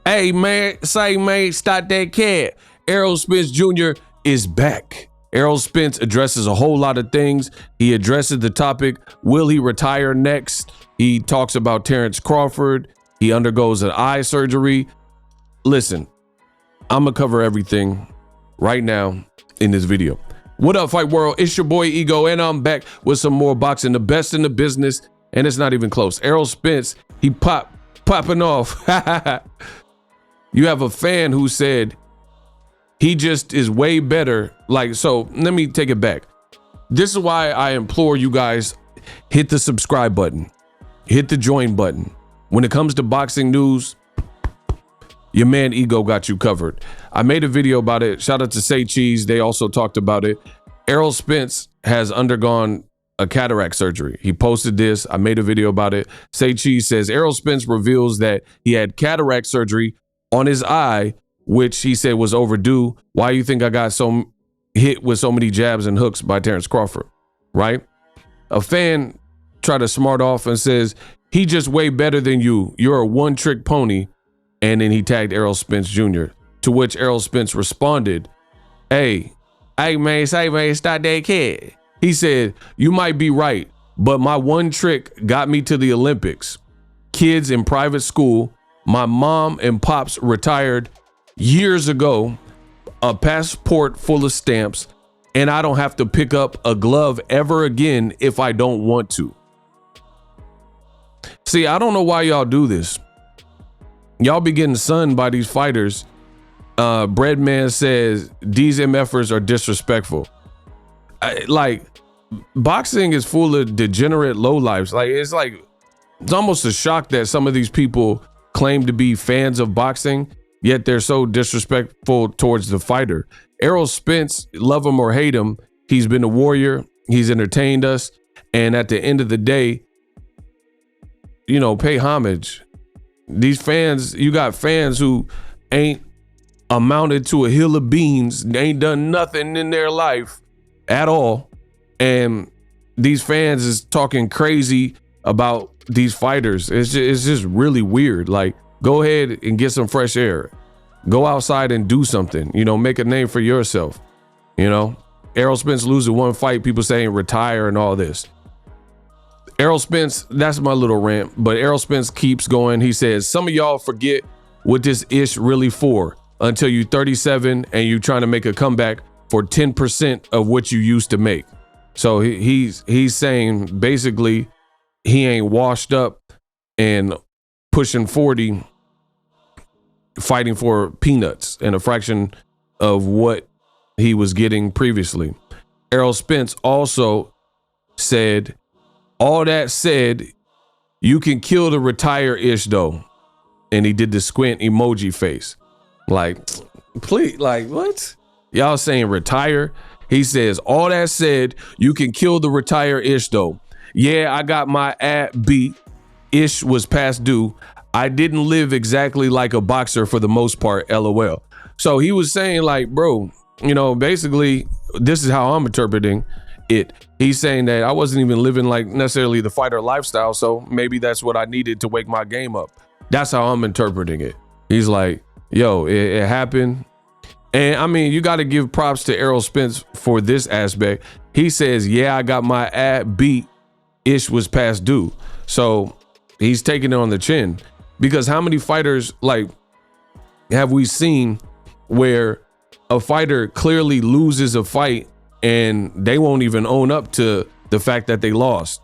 Hey, man, say, man, stop that cat. Errol Spence Jr. is back. Errol Spence addresses a whole lot of things. He addresses the topic, will he retire next? He talks about Terence Crawford. He undergoes an eye surgery. Listen, I'm going to cover everything right now in this video. What up, Fight World? It's your boy Ego, and I'm back with some more boxing, the best in the business, and it's not even close. Errol Spence, he popping off. You have a fan who said he just is way better. Like, so let me take it back. This is why I implore you guys, hit the subscribe button, hit the join button. When it comes to boxing news, your man Ego got you covered. I made a video about it. Shout out to Say Cheese. They also talked about it. Errol Spence has undergone a cataract surgery. He posted this. I made a video about it. Say Cheese says Errol Spence reveals that he had cataract surgery on his eye, which he said was overdue. Why you think I got so hit with so many jabs and hooks by Terence Crawford, right? A fan tried to smart off and says, he just way better than you. You're a one-trick pony. And then he tagged Errol Spence Jr., to which Errol Spence responded, hey, man, say, man, stop that cat. He said, you might be right, but my one trick got me to the Olympics. Kids in private school, my mom and pops retired years ago, a passport full of stamps, and I don't have to pick up a glove ever again if I don't want to. See, I don't know why y'all do this. Y'all be getting sunned by these fighters. Breadman says these MFers are disrespectful. Like, boxing is full of degenerate lowlifes. It's almost a shock that some of these people claim to be fans of boxing, yet they're so disrespectful towards the fighter. Errol Spence, love him or hate him, he's been a warrior. He's entertained us. And at the end of the day, you know, pay homage. These fans, you got fans who ain't amounted to a hill of beans, ain't done nothing in their life at all. And these fans is talking crazy about these fighters. It's just really weird. Like, go ahead and get some fresh air. Go outside and do something, you know, make a name for yourself. You know, Errol Spence loses one fight, people saying retire and all this. Errol Spence, that's my little rant, but Errol Spence keeps going. He says, some of y'all forget what this ish really for until you 37 and you trying to make a comeback for 10% of what you used to make. So he's saying basically he ain't washed up and pushing 40, fighting for peanuts and a fraction of what he was getting previously. Errol Spence also said, all that said, you can kill the retire-ish though. And he did the squint emoji face. Like, please, like, what? Y'all saying retire? He says, all that said, you can kill the retire-ish though. Yeah, I got my ad beat. Ish was past due. I didn't live exactly like a boxer for the most part, LOL. So he was saying, like, bro, you know, basically, this is how I'm interpreting it. He's saying that I wasn't even living like necessarily the fighter lifestyle, so maybe that's what I needed to wake my game up. That's how I'm interpreting it. He's like, yo, it happened. And I mean, you got to give props to Errol Spence for this aspect. He says, yeah, I got my ad beat. Ish was past due. So he's taking it on the chin, because how many fighters like have we seen where a fighter clearly loses a fight and they won't even own up to the fact that they lost?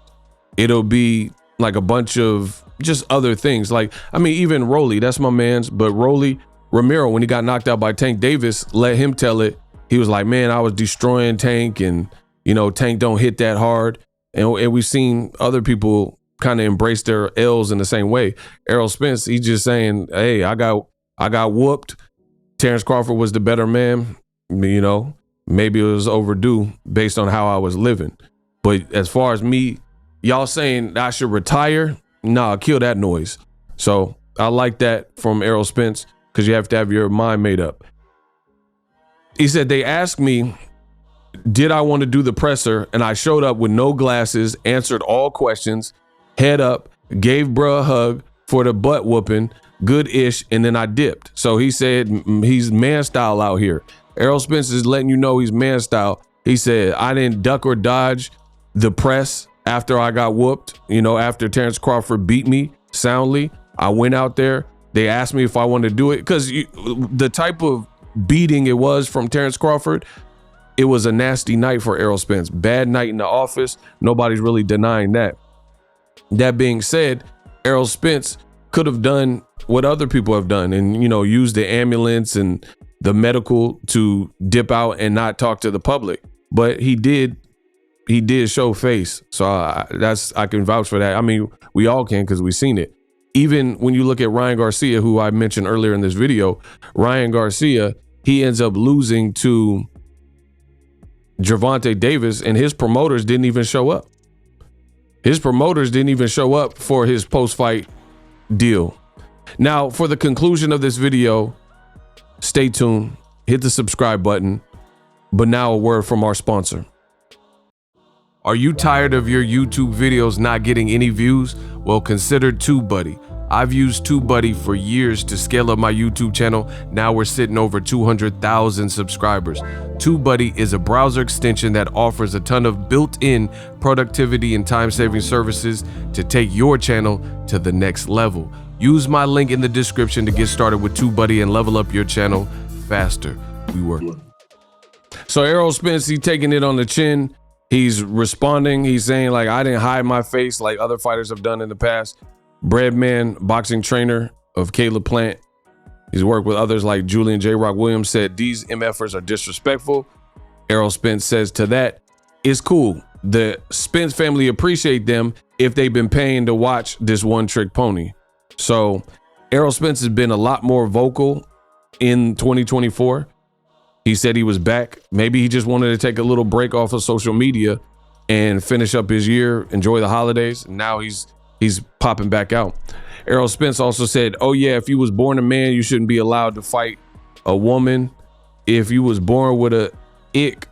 It'll be like a bunch of just other things. Like, I mean, even Rolly, that's my man's, but Romero, when he got knocked out by Tank Davis, let him tell it. He was like, man, I was destroying Tank, and, you know, Tank don't hit that hard. And we've seen other people kind of embrace their L's in the same way. Errol Spence, he's just saying, hey, I got whooped. Terence Crawford was the better man. You know, maybe it was overdue based on how I was living. But as far as me, y'all saying I should retire, nah, kill that noise. So I like that from Errol Spence, because you have to have your mind made up. He said, they asked me, did I want to do the presser? And I showed up with no glasses, answered all questions, head up, gave bruh a hug for the butt whooping. good-ish, and then I dipped. So he said he's man style out here. Errol Spence is letting you know he's man style. He said, I didn't duck or dodge the press after I got whooped. You know, after Terence Crawford beat me soundly, I went out there. They asked me if I wanted to do it because the type of beating it was from Terence Crawford, it was a nasty night for Errol Spence. Bad night in the office. Nobody's really denying that. That being said, Errol Spence could have done what other people have done and, you know, used the ambulance and the medical to dip out and not talk to the public. But he did show face. So I can vouch for that. I mean, we all can because we've seen it. Even when you look at Ryan Garcia, who I mentioned earlier in this video, Ryan Garcia, he ends up losing to Gervonta Davis, and his promoters didn't even show up. His promoters didn't even show up for his post-fight deal. Now, for the conclusion of this video, stay tuned, hit the subscribe button. But now a word from our sponsor. Are you tired of your YouTube videos not getting any views? Well, consider TubeBuddy. I've used TubeBuddy for years to scale up my YouTube channel. Now we're sitting over 200,000 subscribers. TubeBuddy is a browser extension that offers a ton of built-in productivity and time-saving services to take your channel to the next level. Use my link in the description to get started with TubeBuddy and level up your channel faster. We work. So Errol Spence, he's taking it on the chin. He's responding. He's saying, like, I didn't hide my face like other fighters have done in the past. Breadman, boxing trainer of Caleb Plant. He's worked with others like Julian J. Rock Williams, said these MFers are disrespectful. Errol Spence says to that, it's cool. The Spence family appreciate them if they've been paying to watch this one-trick pony. So Errol Spence has been a lot more vocal in 2024. He said he was back. Maybe he just wanted to take a little break off of social media and finish up his year, enjoy the holidays. And now he's popping back out. Errol Spence also said, oh yeah, if you was born a man, you shouldn't be allowed to fight a woman. If you was born with a ick,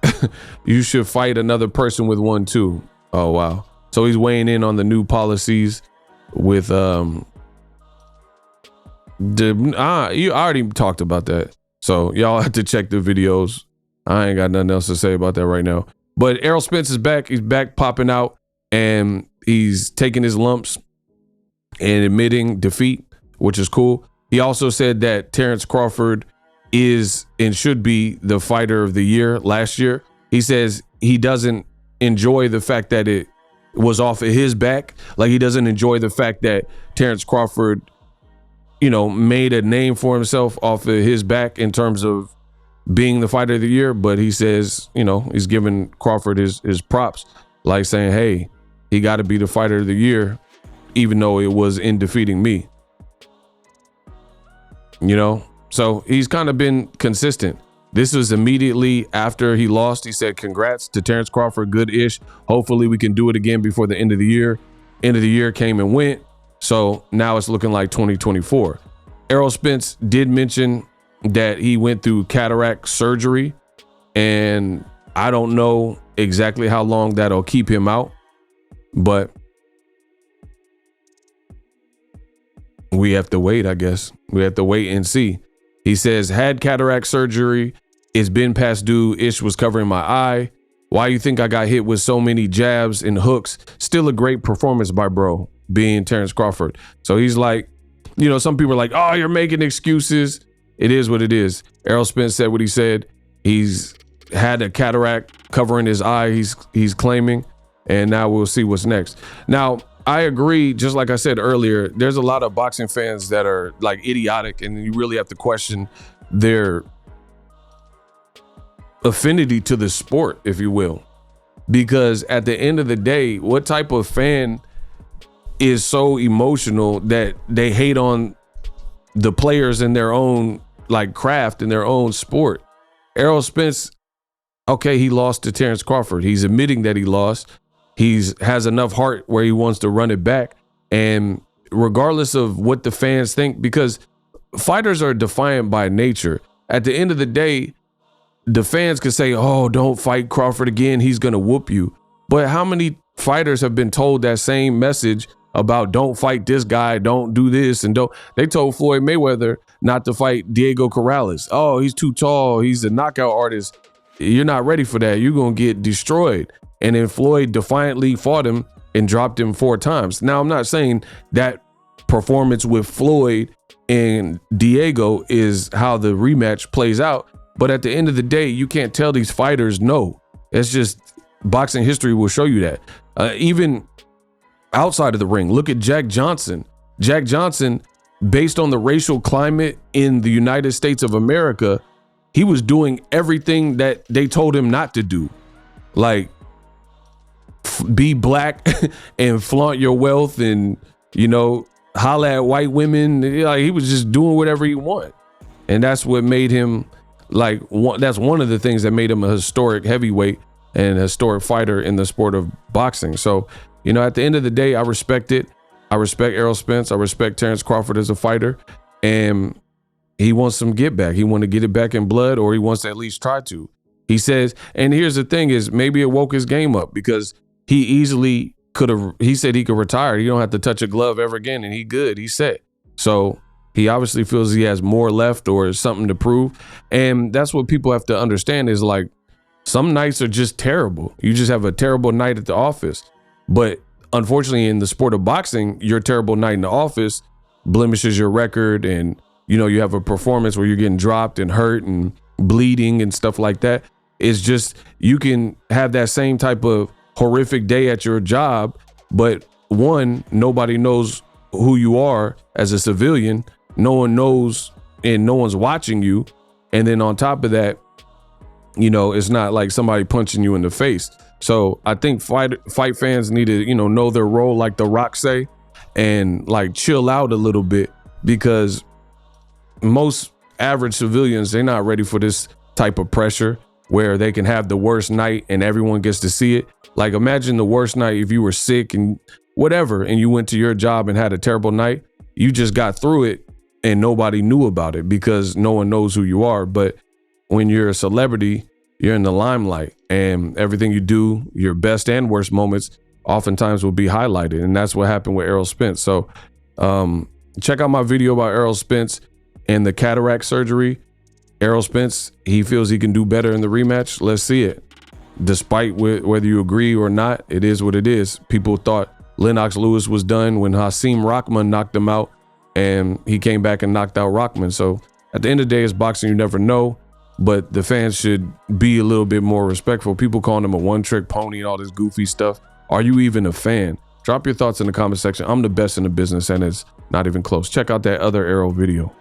you should fight another person with one too. Oh, wow. So he's weighing in on the new policies with, you already talked about that. So y'all have to check the videos. I ain't got nothing else to say about that right now. But Errol Spence is back. He's back popping out and he's taking his lumps and admitting defeat, which is cool. He also said that Terence Crawford is and should be the fighter of the year last year. He says he doesn't enjoy the fact that it was off of his back. Like he doesn't enjoy the fact that Terence Crawford, you know, made a name for himself off of his back in terms of being the fighter of the year. But he says, you know, he's giving Crawford his props, like saying, hey, he got to be the fighter of the year, even though it was in defeating me. You know, so he's kind of been consistent. This was immediately after he lost. He said, congrats to Terence Crawford, good-ish. Hopefully we can do it again before the end of the year. End of the year came and went. So now it's looking like 2024. Errol Spence did mention that he went through cataract surgery, and I don't know exactly how long that'll keep him out, but we have to wait, I guess. We have to wait and see. He says, had cataract surgery. It's been past due. Ish was covering my eye. Why you think I got hit with so many jabs and hooks? Still a great performance by bro, being Terence Crawford. So he's like, you know, some people are like, oh, you're making excuses. It is what it is. Errol Spence said what he said. He's had a cataract covering his eye, he's claiming, and now we'll see what's next. Now, I agree, just like I said earlier, there's a lot of boxing fans that are like idiotic, and you really have to question their affinity to the sport, if you will. Because at the end of the day, what type of fan is so emotional that they hate on the players in their own like craft, in their own sport? Errol Spence, okay, he lost to Terence Crawford. He's admitting that he lost. He's has enough heart where he wants to run it back. And regardless of what the fans think, because fighters are defiant by nature, at the end of the day, the fans could say, oh, don't fight Crawford again, he's going to whoop you. But how many fighters have been told that same message about don't fight this guy, don't do this, and don't. They told Floyd Mayweather not to fight Diego Corrales. Oh, he's too tall. He's a knockout artist. You're not ready for that. You're going to get destroyed. And then Floyd defiantly fought him and dropped him 4 times. Now, I'm not saying that performance with Floyd and Diego is how the rematch plays out. But at the end of the day, you can't tell these fighters no. It's just boxing history will show you that. Even outside of the ring, look at Jack Johnson. Jack Johnson, based on the racial climate in the United States of America, he was doing everything that they told him not to do. Like, be black and flaunt your wealth and, you know, holla at white women. Like, he was just doing whatever he wanted. And that's what made him like, that's one of the things that made him a historic heavyweight and a historic fighter in the sport of boxing. So, you know, at the end of the day, I respect it. I respect Errol Spence. I respect Terence Crawford as a fighter. And he wants some get back. He want to get it back in blood, or he wants to at least try to. He says, and here's the thing is, maybe it woke his game up, because he easily could have, he said he could retire. He don't have to touch a glove ever again, and he good, he's set. So he obviously feels he has more left or something to prove. And that's what people have to understand is, like, some nights are just terrible. You just have a terrible night at the office. But unfortunately, in the sport of boxing, your terrible night in the office blemishes your record, and, you know, you have a performance where you're getting dropped and hurt and bleeding and stuff like that. It's just, you can have that same type of horrific day at your job, but one, nobody knows who you are as a civilian. No one knows, and no one's watching you. And then on top of that, you know, it's not like somebody punching you in the face. So I think fight fans need to, you know their role, like The Rock say, and like chill out a little bit, because most average civilians, they're not ready for this type of pressure where they can have the worst night and everyone gets to see it. Like, imagine the worst night if you were sick and whatever, and you went to your job and had a terrible night. You just got through it and nobody knew about it because no one knows who you are. But when you're a celebrity, you're in the limelight, and everything you do, your best and worst moments, oftentimes will be highlighted. And that's what happened with Errol Spence. So check out my video about Errol Spence and the cataract surgery. Errol Spence, he feels he can do better in the rematch. Let's see it. Despite whether you agree or not, it is what it is. People thought Lennox Lewis was done when Hasim Rahman knocked him out, and he came back and knocked out Rahman. So at the end of the day, it's boxing. You never know. But the fans should be a little bit more respectful. People calling him a one-trick pony and all this goofy stuff. Are you even a fan? Drop your thoughts in the comment section. I'm the best in the business, and it's not even close. Check out that other Errol video.